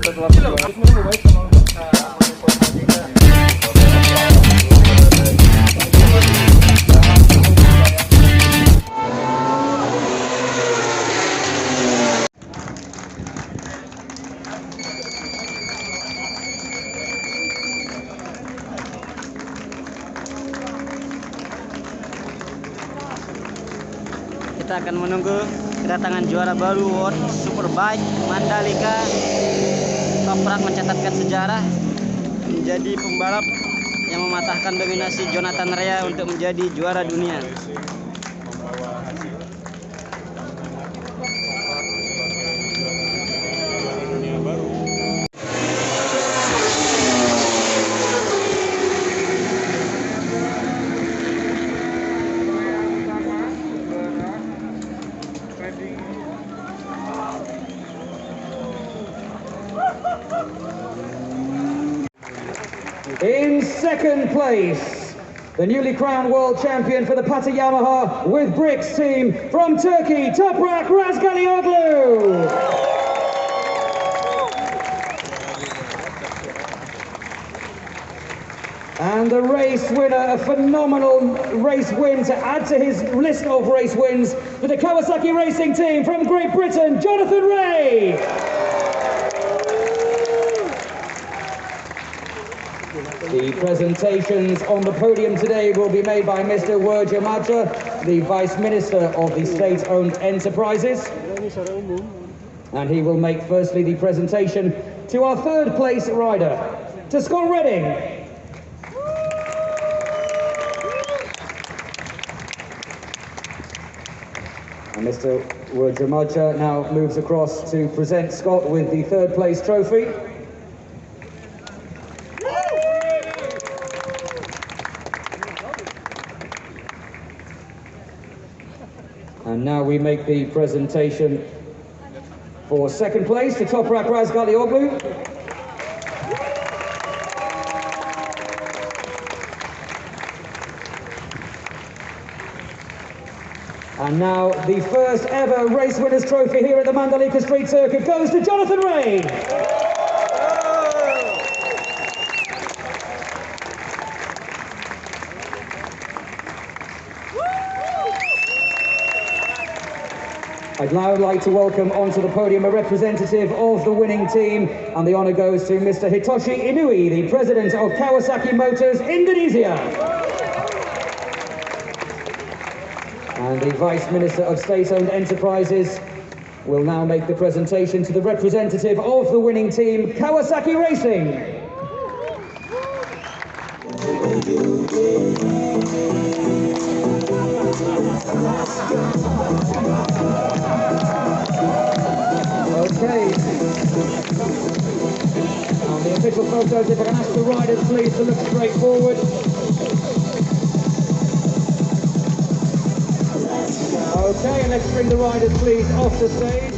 Kita akan menunggu kedatangan juara baru World Superbike Mandalika. Toprak mencatatkan sejarah menjadi pembalap yang mematahkan dominasi Jonathan Rea untuk menjadi juara dunia. In second place, the newly crowned world champion for the Pata Yamaha with Bricks team from Turkey, Toprak Regezeaglu. And the race winner, a phenomenal race win to add to his list of race wins for the Kawasaki Racing team from Great Britain, Jonathan Rea. The presentations on the podium today will be made by Mr. Regezeaglu, the Vice Minister of the State-Owned Enterprises. And he will make firstly the presentation to our third place rider, to Scott Redding. And Mr. Regezeaglu now moves across to present Scott with the third place trophy. And now we make the presentation for second place to Toprak Regezeaglu. And now the first ever race winners trophy here at the Mandalika Street Circuit goes to Jonathan Rea. I'd now like to welcome onto the podium a representative of the winning team, and the honour goes to Mr. Hitoshi Inui, the president of Kawasaki Motors Indonesia. And the Vice Minister of State-Owned Enterprises will now make the presentation to the representative of the winning team, Kawasaki Racing. Okay. On the official photos, if I can ask the riders please to look straight forward. Okay, and let's bring the riders please off the stage.